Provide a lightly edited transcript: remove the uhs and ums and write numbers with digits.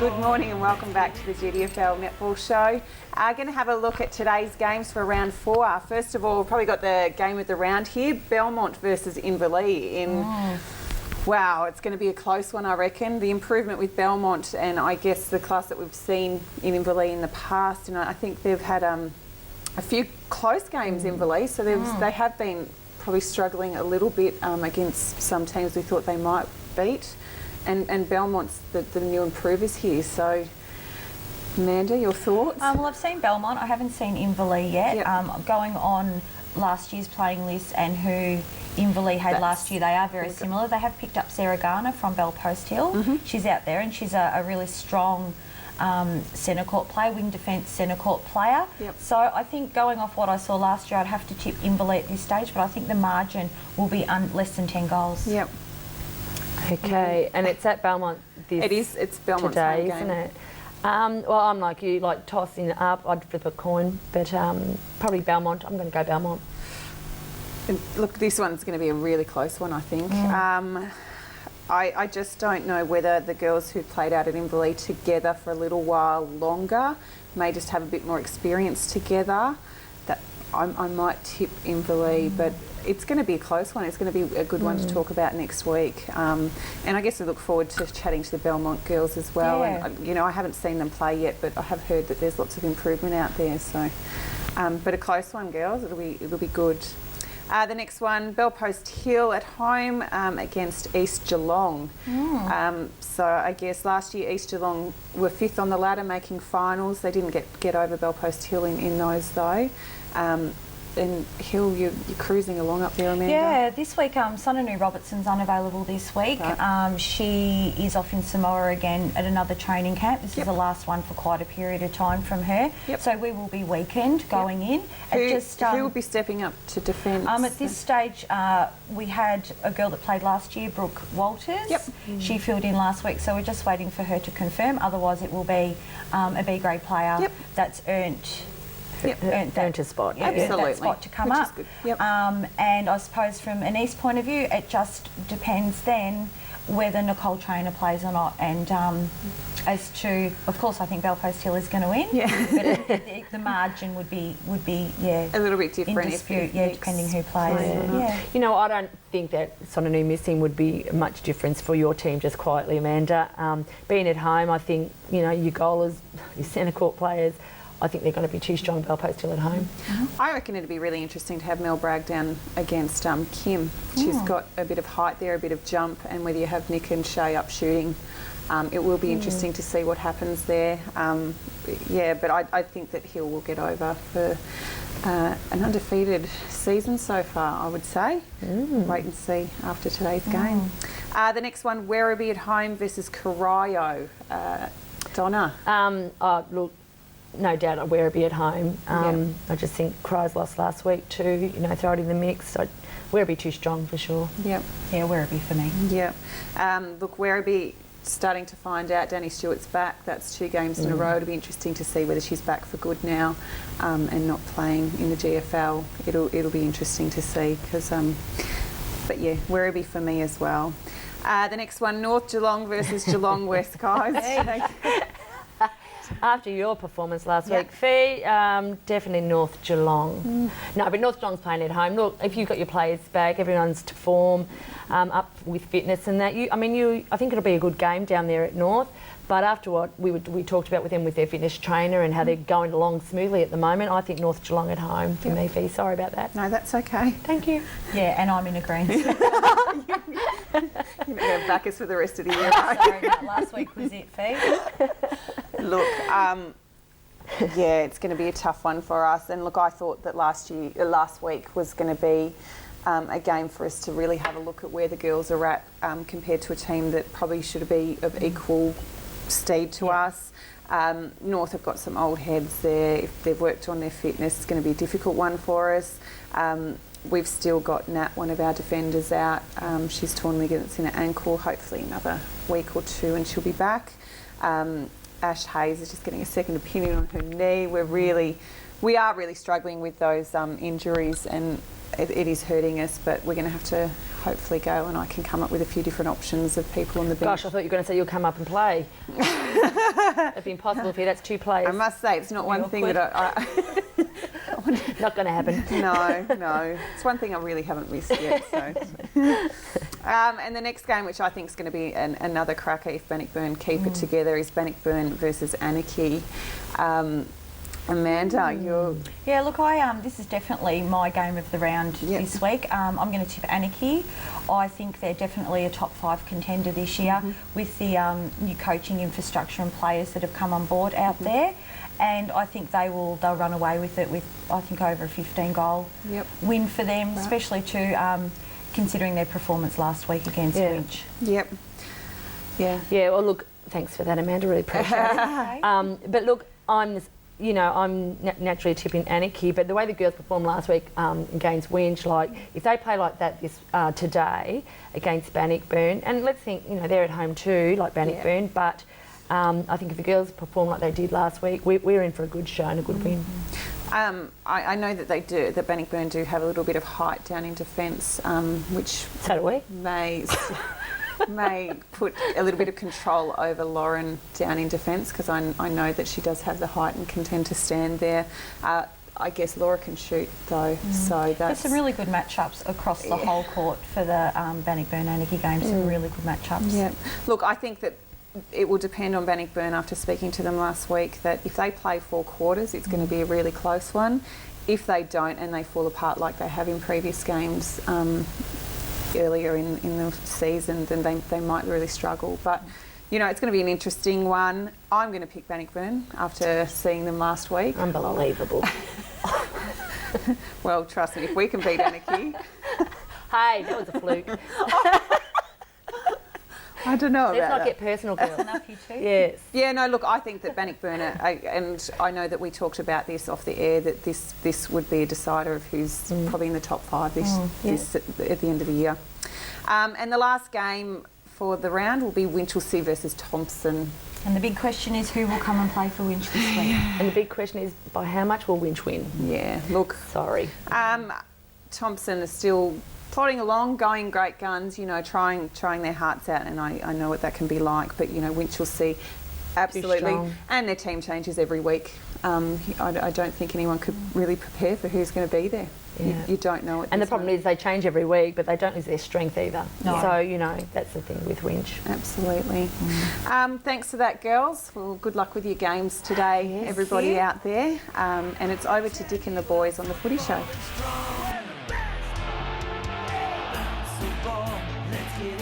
Good morning and welcome back to the GDFL Netball Show. Going to have a look at today's games for round 4. First of all, we've probably got the game of the round here, Belmont versus Inverleigh. Wow, it's going to be a close one, I reckon. The improvement with Belmont and I guess the class that we've seen in Inverleigh in the past, and I think they've had a few close games in Inverleigh, so they have been probably struggling a little bit against some teams we thought they might beat. And Belmont's the new improvers here. So, Amanda, your thoughts? Well, I've seen Belmont. I haven't seen Inverleigh yet. Yep. Going on last year's playing list and who Inverleigh had last year, they are very similar. They have picked up Sarah Garner from Bell Post Hill. She's out there and she's a really strong centre court player, wing defence centre court player. Yep. So I think going off what I saw last year, I'd have to tip Inverleigh at this stage, but I think the margin will be less than 10 goals. Yep. Okay, and it's at Belmont It's Belmont's today, home game. isn't it? Well, I'm like you, like tossing it up, I'd flip a coin, but probably Belmont. I'm going to go Belmont. Look, this one's going to be a really close one, I think. I just don't know whether the girls who played out at Inverleigh together for a little while longer may just have a bit more experience together. That I might tip Inverleigh, but it's going to be a close one. It's going to be a good one to talk about next week. And I guess I look forward to chatting to the Belmont girls as well. Yeah. And you know, I haven't seen them play yet, but I have heard that there's lots of improvement out there. So, but a close one, girls. It'll be good. The next one, Bell Post Hill at home against East Geelong. So I guess last year East Geelong were 5th on the ladder, making finals. They didn't get over Bell Post Hill in those though. And Hill, you're cruising along up there, Amanda? Yeah, this week Sonanu Robertson's unavailable this week. Right. She is off in Samoa again at another training camp. This is the last one for quite a period of time from her. So we will be weekend going in. Who will be stepping up to defence? At this stage, we had a girl that played last year, Brooke Walters. She filled in last week, so we're just waiting for her to confirm. Otherwise, it will be a B-grade player that's earned a spot. Earned that spot to come up. Is good. And I suppose from an East point of view, it just depends then whether Nicole Traynor plays or not. And as to, of course, I think Bell Post Hill is going to win. But the margin would be a little bit different in dispute, depending who plays. You know, I don't think that Sonanu missing would be much difference for your team, just quietly, Amanda. Being at home, I think, you know, your goalers, your centre court players, I think they're going to be too strong, Bell Post Hill at home. I reckon it'd be really interesting to have Mel Bragg down against Kim. She's got a bit of height there, a bit of jump, and whether you have Nick and Shay up shooting, it will be interesting to see what happens there. But I think that Hill will get over for an undefeated season so far, I would say. Wait and see after today's game. The next one, Werribee at home versus Corio. Donna? Look, no doubt at Werribee at home. I just think Cries lost last week too, you know, throw it in the mix. So Werribee too strong for sure. Yeah, Werribee for me. Look, Werribee starting to find out Danny Stewart's back. That's 2 games in a row. It'll be interesting to see whether she's back for good now and not playing in the GFL. It'll be interesting to see because, but yeah, Werribee for me as well. The next one, North Geelong versus Geelong West, guys. After your performance last week, Fee, definitely North Geelong. No, but North Geelong's playing at home. Look, if you've got your players back, everyone's to form, up with fitness and that. I think it'll be a good game down there at North. But after what we talked about with them with their fitness trainer and how they're going along smoothly at the moment, I think North Geelong at home for me, Fee. Sorry about that. No, that's okay. Thank you. Yeah, and I'm in agreement. You're going to back us for the rest of the year. Sorry, no, last week was it, Fee. Look, it's going to be a tough one for us. And look, I thought that last week was going to be a game for us to really have a look at where the girls are at compared to a team that probably should be of equal steed to us. North have got some old heads there. If they've worked on their fitness, it's going to be a difficult one for us. We've still got Nat, one of our defenders, out. She's torn ligaments in her ankle. Hopefully another week or 2 and she'll be back. Ash Hayes is just getting a second opinion on her knee. We are really struggling with those injuries, and it is hurting us, but we're going to have to hopefully go, and I can come up with a few different options of people on the bench. Gosh, I thought you were going to say you'll come up and play. That'd be impossible for you. That's 2 players. I must say, it's not one thing that I Not going to happen. No. It's one thing I really haven't missed yet. So. And the next game, which I think is going to be another cracker if Bannockburn keep it together, is Bannockburn versus Anarchy. Amanda, you're... Yeah, look, this is definitely my game of the round this week. I'm going to tip Anarchy. I think they're definitely a top 5 contender this year with the new coaching infrastructure and players that have come on board out there. And I think they'll run away with it with, I think, over a 15-goal win for them, especially too, considering their performance last week against Winch. Yeah, well, look, thanks for that, Amanda. Really appreciate it. But look, I'm naturally tipping Anarchy, but the way the girls performed last week against Winch, like if they play like that today against Bannockburn, and let's think, they're at home too, like Bannockburn, but I think if the girls perform like they did last week, we're in for a good show and a good win. I know that that Bannockburn do have a little bit of height down in defence, which so do we. may put a little bit of control over Lauren down in defence, because I know that she does have the height and can tend to stand there. I guess Laura can shoot though, so there's some really good matchups across the whole court for the Bannockburn Anarchy games. Some really good matchups. Yeah, look, I think that it will depend on Bannockburn after speaking to them last week, that if they play 4 quarters, it's going to be a really close one. If they don't and they fall apart like they have in previous games earlier in the season, then they might really struggle. But, it's going to be an interesting one. I'm going to pick Bannockburn after seeing them last week. Unbelievable. Well, trust me, if we can beat Anarchy... Hey, that was a fluke. I don't know Let's about not get personal, girls. That's enough, you two. Yes. Yeah, no, look, I think that Bannockburn, and I know that we talked about this off the air, that this would be a decider of who's probably in the top 5 this at the end of the year. And the last game for the round will be Winchelsea versus Thompson. And the big question is who will come and play for Winch this week? And the big question is, by how much will Winch win? Yeah, look. Sorry. Thompson is still plodding along, going great guns, trying their hearts out, and I know what that can be like, but, Winchelsea, absolutely. And their team changes every week. I don't think anyone could really prepare for who's going to be there. Yeah. You don't know it. And the problem is they change every week, but they don't lose their strength either. No. So, that's the thing with Winch. Absolutely. Thanks for that, girls. Well, good luck with your games today, everybody out there. And it's over to Dick and the boys on the Footy Show. Let's get